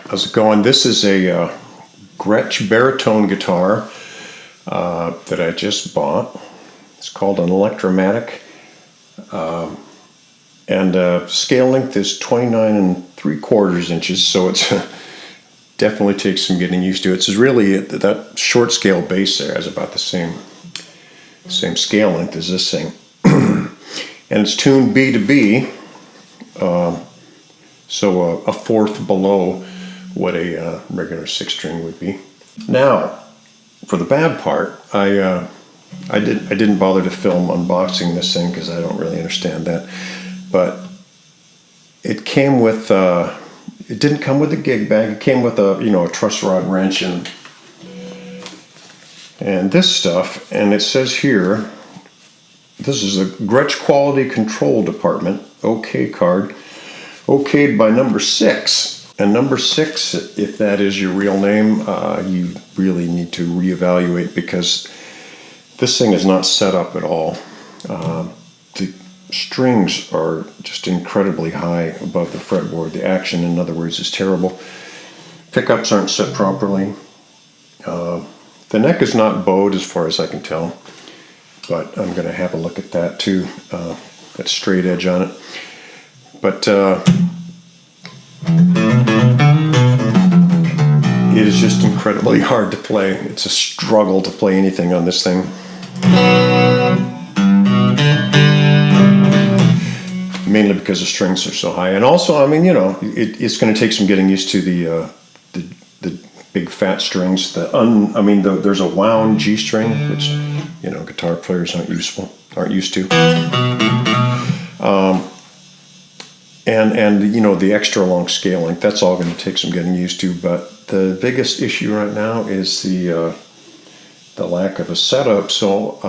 How's it going? This is a Gretsch Baritone guitar that I just bought. It's called an Electromatic, and scale length is 29 3/4 inches, so it's definitely takes some getting used to. It's really that short scale bass there is about the same scale length as this thing, and it's tuned B to B, so a fourth below what a regular 6-string would be. Now, for the bad part, I didn't bother to film unboxing this thing because I don't really understand that. But it came with it didn't come with a gig bag. It came with a truss rod wrench and this stuff. And it says here, this is a Gretsch Quality Control Department OK card, okayed by number 6. And number 6, if that is your real name, you really need to reevaluate, because this thing is not set up at all. The strings are just incredibly high above the fretboard. The action, in other words, is terrible. Pickups aren't set properly. The neck is not bowed as far as I can tell, but I'm going to have a look at that too. Got straight edge on it. But it is just incredibly hard to play. It's a struggle to play anything on this thing. Mainly because the strings are so high. And also, I mean, it's going to take some getting used to the big fat strings. There's a wound G string, which, guitar players aren't used to. And the extra long scale length, that's all going to take some getting used to. But the biggest issue right now is the lack of a setup. So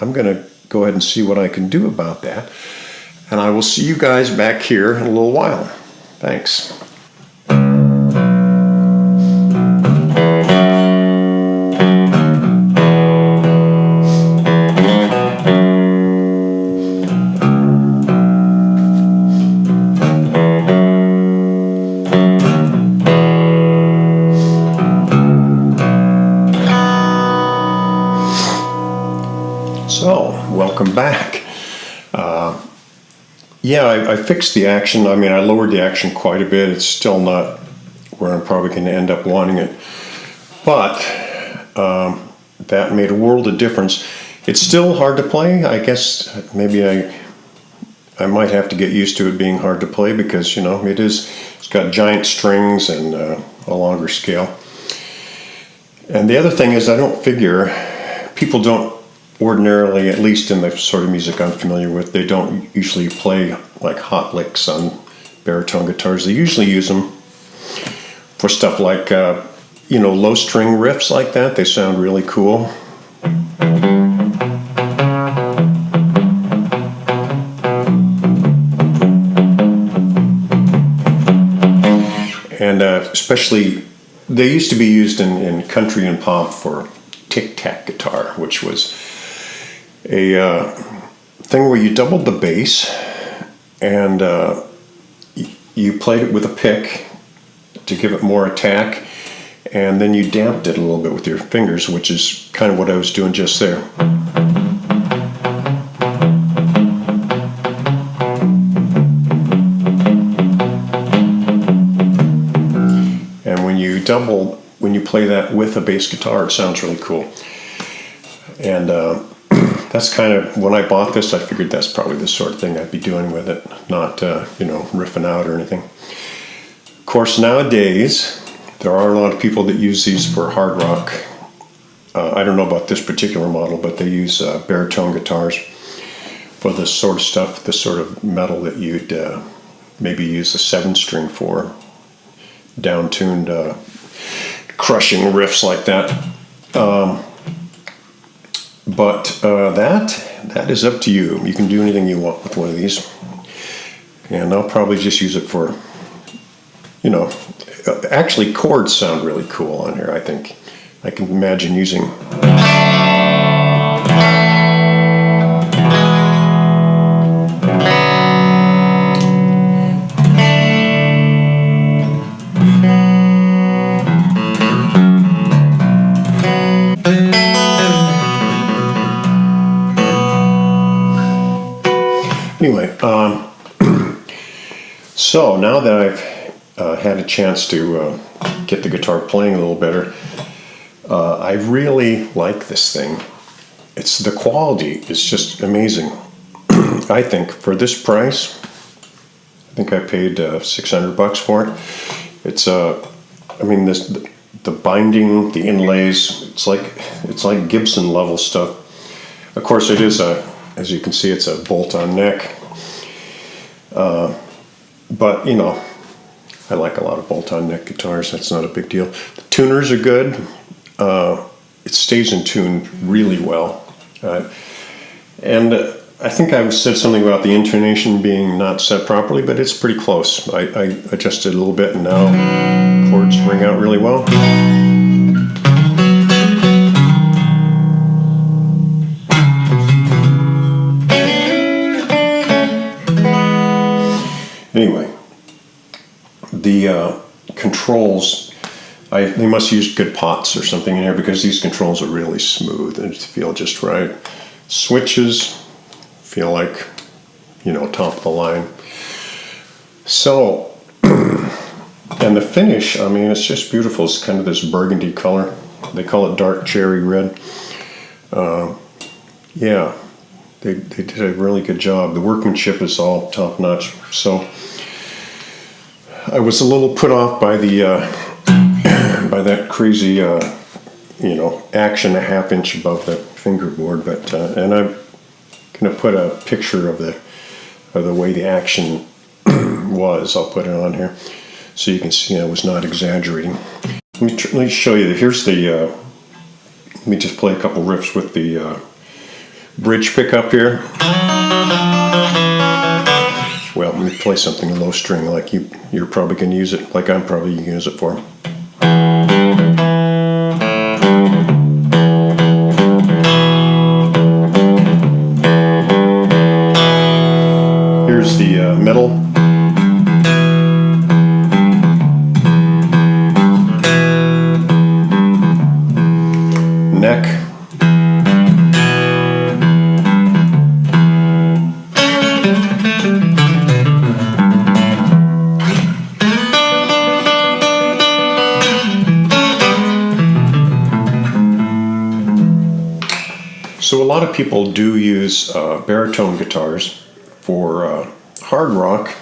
I'm going to go ahead and see what I can do about that. And I will see you guys back here in a little while. Thanks. So, welcome back. I fixed the action. I mean, I lowered the action quite a bit. It's still not where I'm probably going to end up wanting it. But that made a world of difference. It's still hard to play. I guess maybe I might have to get used to it being hard to play, because, it's got giant strings and a longer scale. And the other thing is, I don't figure people don't ordinarily, at least in the sort of music I'm familiar with, they don't usually play like hot licks on baritone guitars. They usually use them for stuff like, low string riffs like that. They sound really cool. And especially, they used to be used in country and pop for tic-tac guitar, which was a thing where you doubled the bass and you played it with a pick to give it more attack, and then you damped it a little bit with your fingers, which is kind of what I was doing just there. And when you play that with a bass guitar, it sounds really cool. And that's kind of, when I bought this, I figured that's probably the sort of thing I'd be doing with it, not, riffing out or anything. Of course, nowadays, there are a lot of people that use these for hard rock. I don't know about this particular model, but they use baritone guitars for this sort of stuff, this sort of metal that you'd maybe use a 7-string for, down-tuned, crushing riffs like that. But that is up to you. You can do anything you want with one of these. And I'll probably just use it for, actually chords sound really cool on here, I think. I can imagine using Anyway, so now that I've had a chance to get the guitar playing a little better, I really like this thing. The quality is just amazing. I think for this price, I think I paid $600 for it. It's I mean, the binding, the inlays, it's like Gibson level stuff. Of course, it is as you can see, it's a bolt-on neck. But you know, I like a lot of bolt-on neck guitars. That's not a big deal. The tuners are good. It stays in tune really well. And I think I said something about the intonation being not set properly, but it's pretty close. I adjusted a little bit, and now chords ring out really well. Anyway, the controls, they must use good pots or something in here, because these controls are really smooth and feel just right. Switches feel like, you know, top of the line. So, and the finish, I mean, it's just beautiful. It's kind of this burgundy color. They call it dark cherry red. Yeah, they did a really good job. The workmanship is all top notch. So I was a little put off by the by that crazy you know, action a half inch above the fingerboard, but and I'm gonna put a picture of the way the action was. I'll put it on here so you can see I was not exaggerating. Let me show you. Here's the let me just play a couple riffs with the bridge pickup here. Well, let me play something low string like you're probably going to use it, like I'm probably going to use it for. Here's the middle. Neck. So a lot of people do use baritone guitars for hard rock,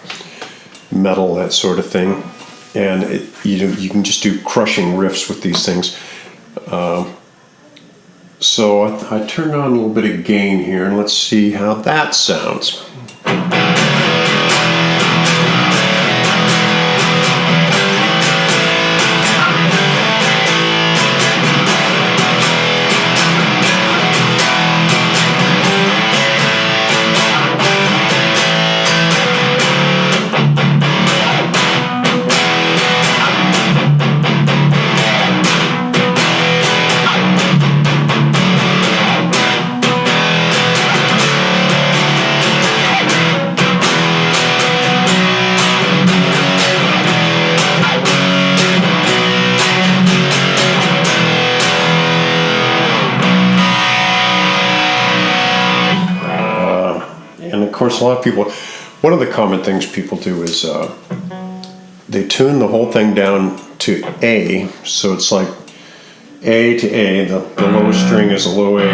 metal, that sort of thing, and you can just do crushing riffs with these things. So I turned on a little bit of gain here, and let's see how that sounds. And of course, a lot of people, one of the common things people do is they tune the whole thing down to A, so it's like A to A, the low string is a low A,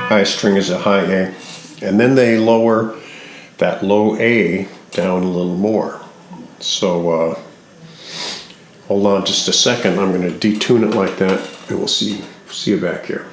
high string is a high A, and then they lower that low A down a little more. So hold on just a second, I'm going to detune it like that, and we'll see you back here.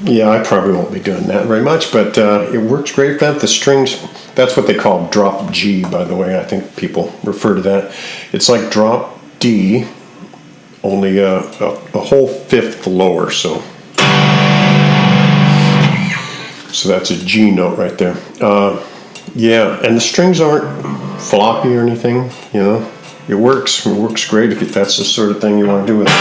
Yeah, I probably won't be doing that very much, but it works great. The strings, that's what they call drop G, by the way. I think people refer to that. It's like drop D, only a whole fifth lower, so that's a G note right there. Yeah, and the strings aren't floppy or anything, you know. It works great if that's the sort of thing you want to do with it.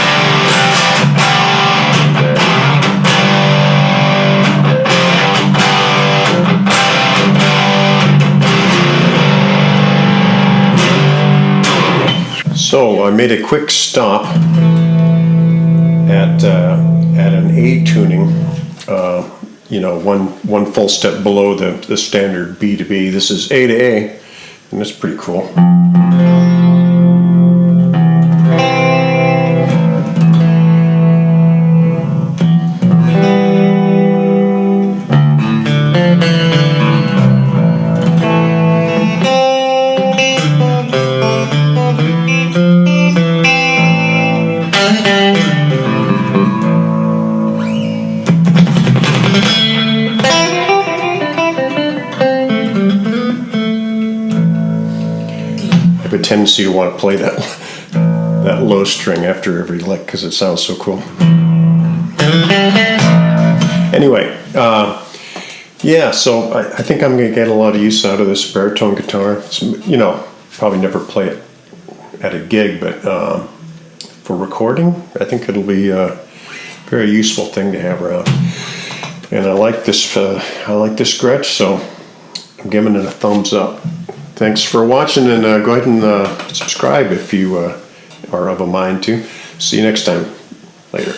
So I made a quick stop at an A tuning, you know, one full step below the standard B to B. This is A to A, and that's pretty cool. I have a tendency to want to play that low string after every lick because it sounds so cool. Anyway, yeah, so I think I'm going to get a lot of use out of this baritone guitar. It's, you know, probably never play it at a gig, but for recording, I think it'll be a very useful thing to have around. And I like this Gretsch, so I'm giving it a thumbs up. Thanks for watching, and go ahead and subscribe if you are of a mind to. See you next time. Later.